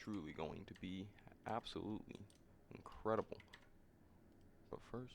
truly going to be absolutely incredible. But first,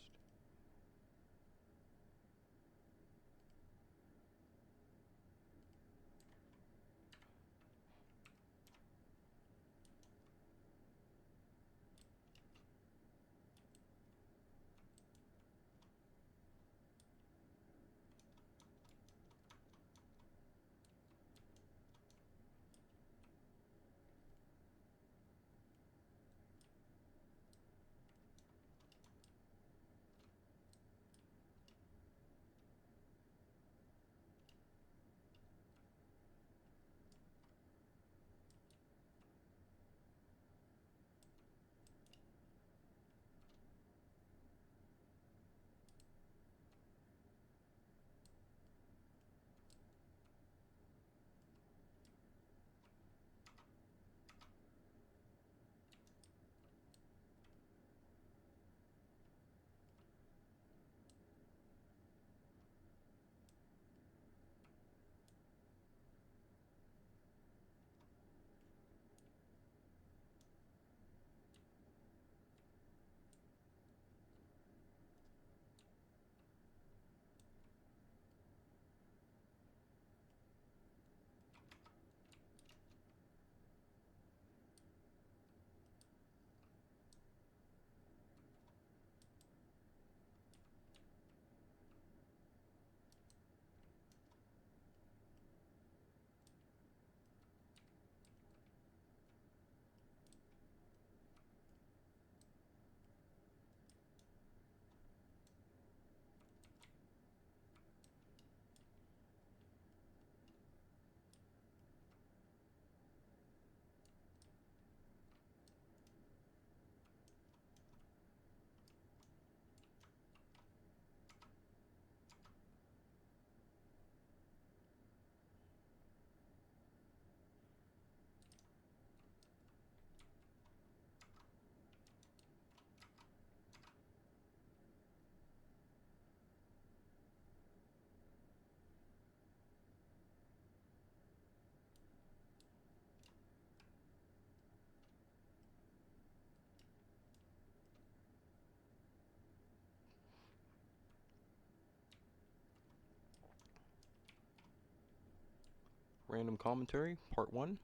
random commentary, part 1.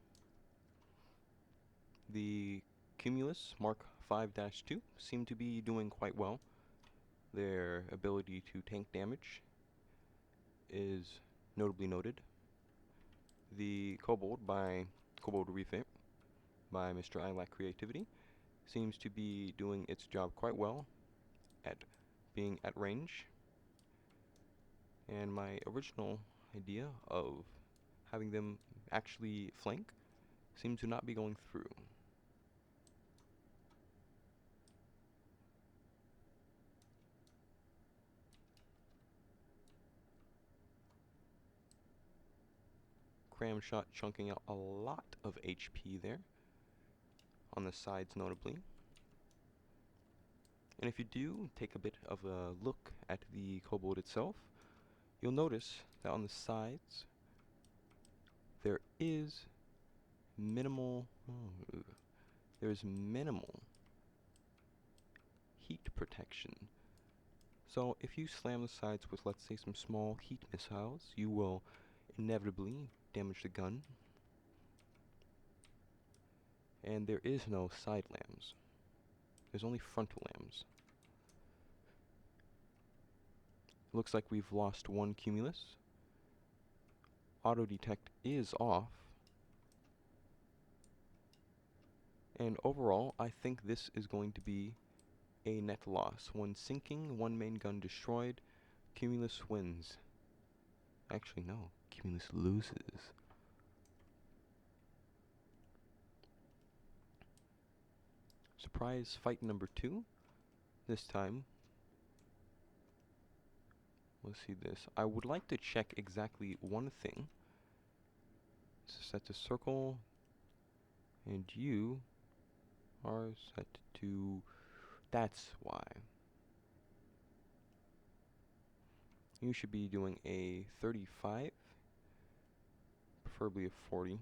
The Cumulus Mark 5-2 seem to be doing quite well. Their ability to tank damage is notably noted. The Kobold Refit by Mr. I Lack Creativity seems to be doing its job quite well at being at range. And my original idea of having them actually flank seems to not be going through. Cram shot chunking out a lot of HP there, on the sides notably. And if you do take a bit of a look at the Kobold itself, you'll notice that on the sides there is minimal heat protection. So if you slam the sides with, let's say, some small heat missiles, you will inevitably damage the gun. And there is no side lams. There's only frontal lams. Looks like we've lost one Cumulus. Auto detect is off. And overall, I think this is going to be a net loss. One sinking, one main gun destroyed, Cumulus wins. Actually, no. Cumulus loses. Surprise fight number 2. This time, let's see this. I would like to check exactly one thing. Set to circle, and you are set to... That's why. You should be doing a 35, preferably a 40.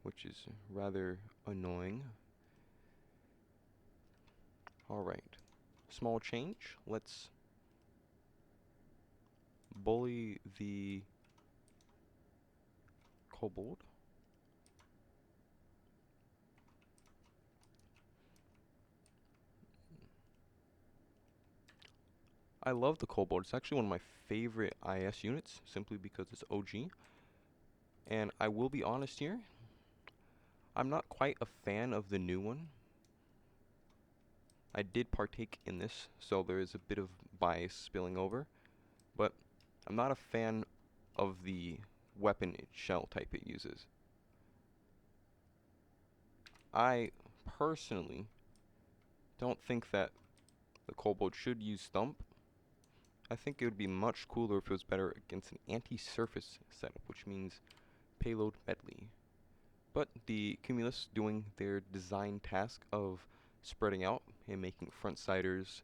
which is rather annoying. Alright, small change. Let's bully the kobold. I love the kobold. It's actually one of my favorite IS units, simply because it's OG. And I will be honest here, I'm not quite a fan of the new one. I did partake in this, so there is a bit of bias spilling over, but I'm not a fan of the weapon shell type it uses. I personally don't think that the kobold should use thump. I think it would be much cooler if it was better against an anti-surface setup, which means payload medley. But the Cumulus doing their design task of spreading out and making Frontsiders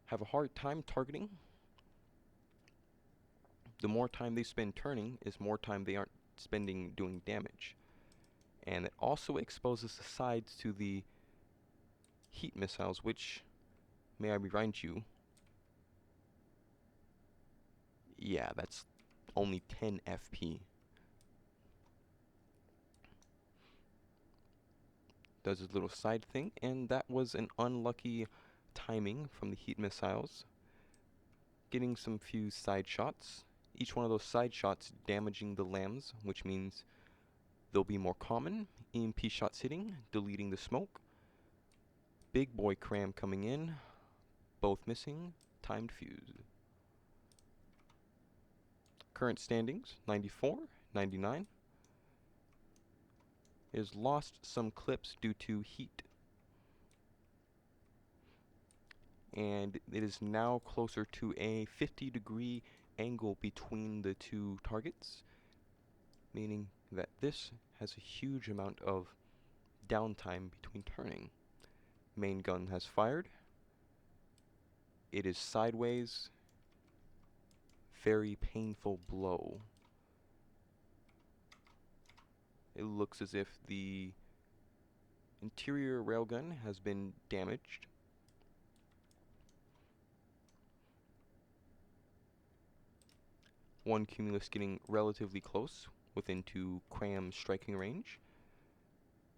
have a hard time targeting. The more time they spend turning is more time they aren't spending doing damage. And it also exposes the sides to the heat missiles, which, may I remind you, yeah, that's only 10 FP. Does his little side thing, and that was an unlucky timing from the heat missiles. Getting some few side shots. Each one of those side shots damaging the lambs, which means they'll be more common. EMP shots hitting, deleting the smoke. Big boy Cram coming in, both missing, timed fuse. Current standings, 94, 99. It has lost some clips due to heat. And it is now closer to a 50-degree angle between the two targets, meaning that this has a huge amount of downtime between turning. Main gun has fired. It is sideways. Very painful blow. It looks as if the interior railgun has been damaged. One Cumulus getting relatively close, within 2 Cram striking range.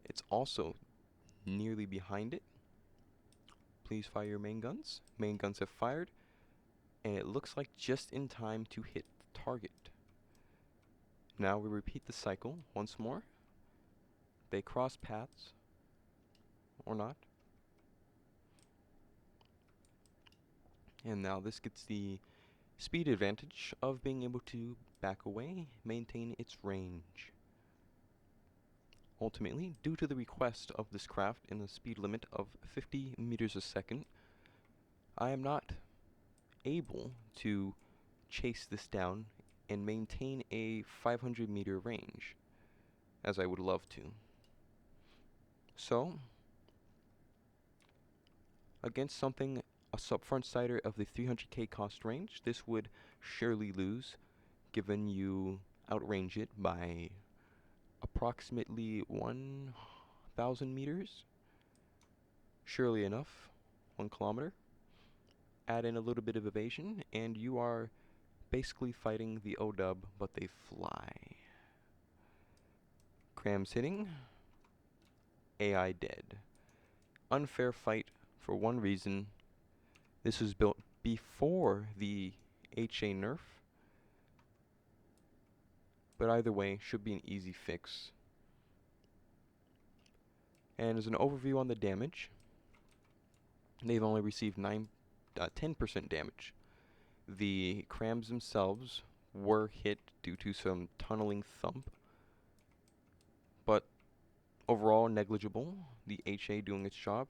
It's also nearly behind it. Please fire your main guns. Main guns have fired, and it looks like just in time to hit the target. Now we repeat the cycle once more. They cross paths, or not. And now this gets the speed advantage of being able to back away, maintain its range. Ultimately, due to the request of this craft in a speed limit of 50 meters a second, I am not able to chase this down and maintain a 500 meter range, as I would love to. So, against something, a Frontsider of the 300k cost range, this would surely lose, given you outrange it by approximately 1,000 meters. Surely enough, 1 kilometer. Add in a little bit of evasion, and you are basically fighting the O-dub, but they fly. Cram's hitting. AI dead. Unfair fight for one reason. This was built before the HA nerf, but either way, should be an easy fix. And as an overview on the damage, they've only received 10% damage. The Crams themselves were hit due to some tunneling thump, but overall negligible. The HA doing its job.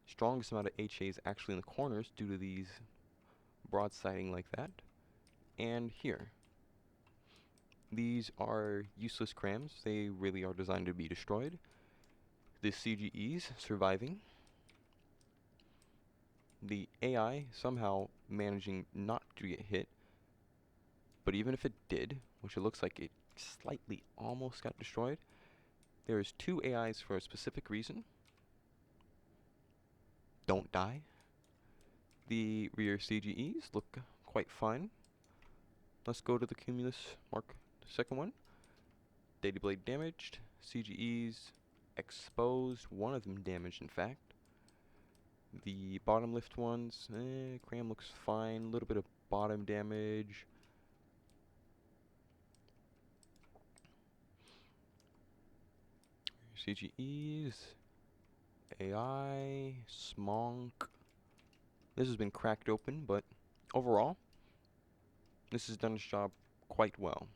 Strongest amount of HA is actually in the corners due to these broadsiding like that. And here. These are useless Crams. They really are designed to be destroyed. The CGEs surviving. The AI somehow managing not to get hit. But even if it did, which it looks like it slightly almost got destroyed, There's 2 AIs for a specific reason. Don't die. The rear CGEs look quite fine. Let's go to the Cumulus Mark II one. Data blade damaged, CGEs exposed, one of them damaged in fact. The bottom lift ones, Cram looks fine, a little bit of bottom damage. CGEs, AI, Smonk. This has been cracked open, but overall, this has done its job quite well.